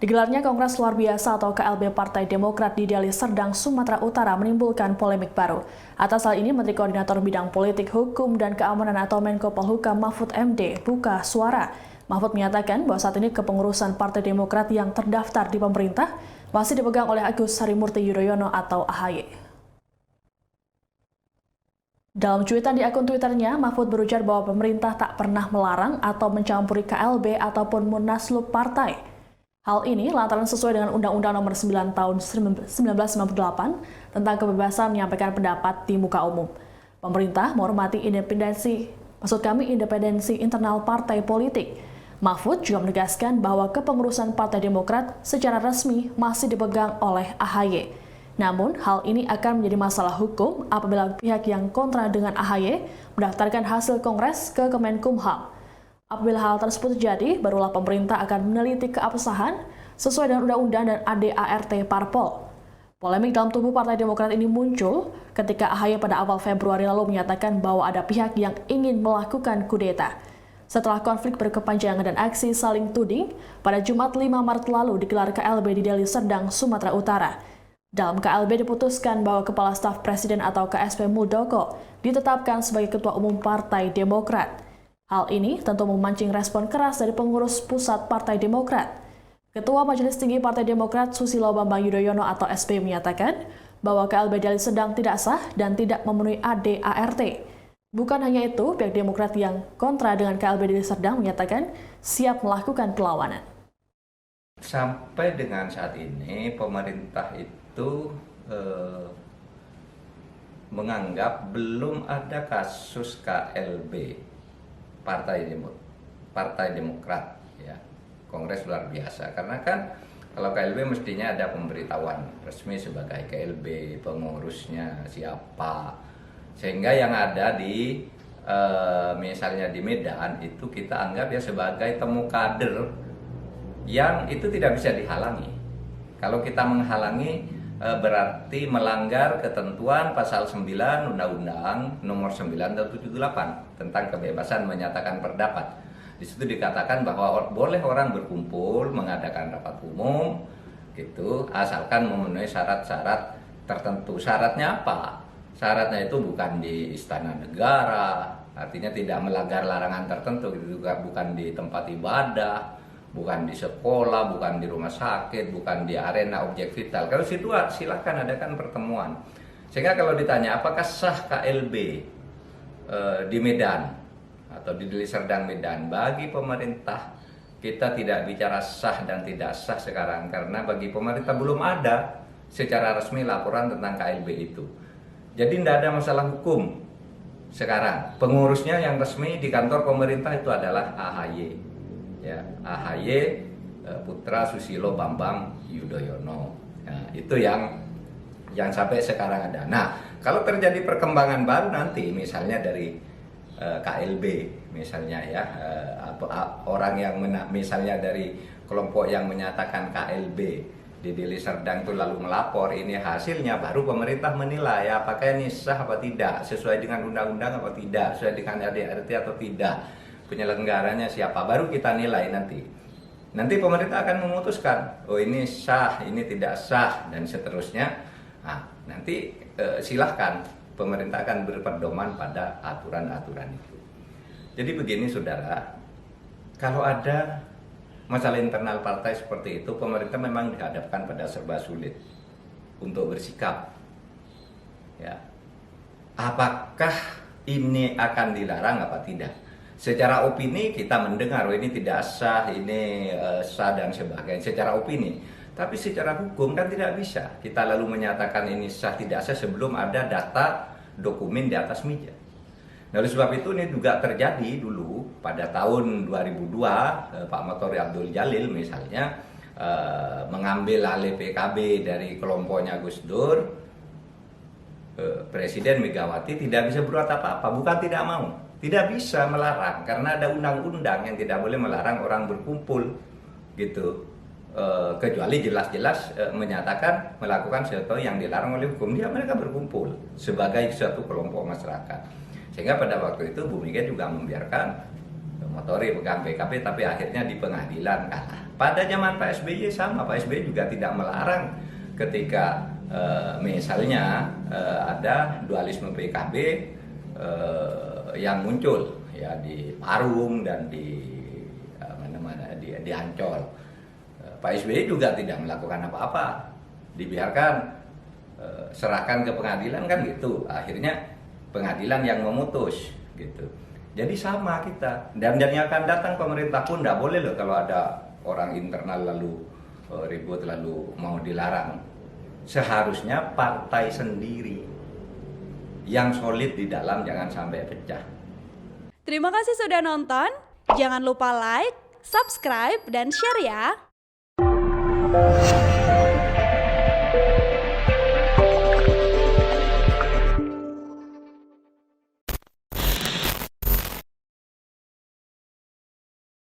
Digelarnya Kongres Luar Biasa atau KLB Partai Demokrat di Deli Serdang, Sumatera Utara menimbulkan polemik baru. Atas hal ini, Menteri Koordinator Bidang Politik, Hukum, dan Keamanan atau Menko Polhukam Mahfud MD buka suara. Mahfud menyatakan bahwa saat ini kepengurusan Partai Demokrat yang terdaftar di pemerintah masih dipegang oleh Agus Harimurti Yudhoyono atau AHY. Dalam cuitan di akun Twitternya, Mahfud berujar bahwa pemerintah tak pernah melarang atau mencampuri KLB ataupun Munaslup partai. Hal ini lantaran sesuai dengan Undang-Undang Nomor 9 Tahun 1998 tentang kebebasan menyampaikan pendapat di muka umum. Pemerintah menghormati independensi internal partai politik. Mahfud juga menegaskan bahwa kepengurusan Partai Demokrat secara resmi masih dipegang oleh AHY. Namun, hal ini akan menjadi masalah hukum apabila pihak yang kontra dengan AHY mendaftarkan hasil Kongres ke Kemenkumham. Apabila hal tersebut terjadi, barulah pemerintah akan meneliti keabsahan sesuai dengan Undang-Undang dan ADART Parpol. Polemik dalam tubuh Partai Demokrat ini muncul ketika AHY pada awal Februari lalu menyatakan bahwa ada pihak yang ingin melakukan kudeta. Setelah konflik berkepanjangan dan aksi saling tuding, pada Jumat 5 Maret lalu digelar KLB di Deli Serdang, Sumatera Utara. Dalam KLB diputuskan bahwa Kepala Staf Presiden atau KSP Muldoko ditetapkan sebagai Ketua Umum Partai Demokrat. Hal ini tentu memancing respon keras dari pengurus pusat Partai Demokrat. Ketua Majelis Tinggi Partai Demokrat Susilo Bambang Yudhoyono atau SP menyatakan bahwa KLB Deli Serdang tidak sah dan tidak memenuhi ADART. Bukan hanya itu, pihak Demokrat yang kontra dengan KLB Deli Serdang menyatakan siap melakukan perlawanan. Sampai dengan saat ini pemerintah itu menganggap belum ada kasus KLB Partai Demokrat, ya, Kongres Luar Biasa. Karena kan kalau KLB mestinya ada pemberitahuan resmi sebagai KLB, pengurusnya siapa, sehingga yang ada di misalnya di Medan itu kita anggap ya sebagai temu kader yang itu tidak bisa dihalangi. Kalau kita menghalangi berarti melanggar ketentuan pasal 9 Undang-Undang Nomor 9 Tahun 78 tentang kebebasan menyatakan pendapat. Di situ dikatakan bahwa boleh orang berkumpul mengadakan rapat umum gitu asalkan memenuhi syarat-syarat tertentu. Syaratnya apa? Syaratnya itu bukan di istana negara, artinya tidak melanggar larangan tertentu, gitu juga bukan di tempat ibadah, bukan di sekolah, bukan di rumah sakit, bukan di arena objek vital. Kalau situ silakan adakan pertemuan. Sehingga kalau ditanya apakah sah KLB di Medan atau di Deli Serdang Medan, bagi pemerintah kita tidak bicara sah dan tidak sah sekarang karena bagi pemerintah belum ada secara resmi laporan tentang KLB itu. Jadi tidak ada masalah hukum sekarang. Pengurusnya yang resmi di kantor pemerintah itu adalah AHY. Ya, AHY putra Susilo Bambang Yudhoyono. Nah, itu yang sampai sekarang ada. Nah, kalau terjadi perkembangan baru nanti misalnya dari KLB misalnya ya, orang yang misalnya dari kelompok yang menyatakan KLB di Deli Serdang itu lalu melapor, ini hasilnya baru pemerintah menilai apakah ini sah apa tidak, sesuai dengan undang-undang apa tidak, sesuai dengan ADART atau tidak, penyelenggaranya siapa, baru kita nilai nanti. Nanti pemerintah akan memutuskan, oh ini sah, ini tidak sah, dan seterusnya. Nah, nanti silahkan pemerintah akan berpedoman pada aturan-aturan itu. Jadi begini saudara, kalau ada masalah internal partai seperti itu, pemerintah memang dihadapkan pada serba sulit untuk bersikap. Ya, apakah ini akan dilarang apa tidak? Secara opini kita mendengar, oh ini tidak sah, ini sah dan sebagainya. Secara opini, tapi secara hukum kan tidak bisa. Kita lalu menyatakan ini sah tidak sah sebelum ada data dokumen di atas meja. Nah, oleh sebab itu ini juga terjadi dulu pada tahun 2002 Pak Motori Abdul Jalil misalnya mengambil alih PKB dari kelompoknya Gus Dur. Presiden Megawati tidak bisa berbuat apa-apa, bukan tidak mau, tidak bisa melarang karena ada undang-undang yang tidak boleh melarang orang berkumpul gitu. Kecuali jelas-jelas menyatakan melakukan sesuatu yang dilarang oleh hukum, dia mereka berkumpul sebagai suatu kelompok masyarakat. Sehingga pada waktu itu Bu Mega juga membiarkan Motori pegang PKB, tapi akhirnya di pengadilan kalah. Pada zaman Pak SBY sama, Pak SBY juga tidak melarang ketika misalnya ada dualisme PKB yang muncul ya di Parung dan di mana-mana di Ancol. Pak SBY juga tidak melakukan apa-apa, dibiarkan serahkan ke pengadilan kan gitu. Akhirnya pengadilan yang memutus gitu. Jadi sama kita. Dan yang akan datang pemerintah pun tidak boleh loh kalau ada orang internal lalu ribut lalu mau dilarang. Seharusnya partai sendiri yang solid di dalam, jangan sampai pecah. Terima kasih sudah nonton. Jangan lupa like, subscribe, dan share ya.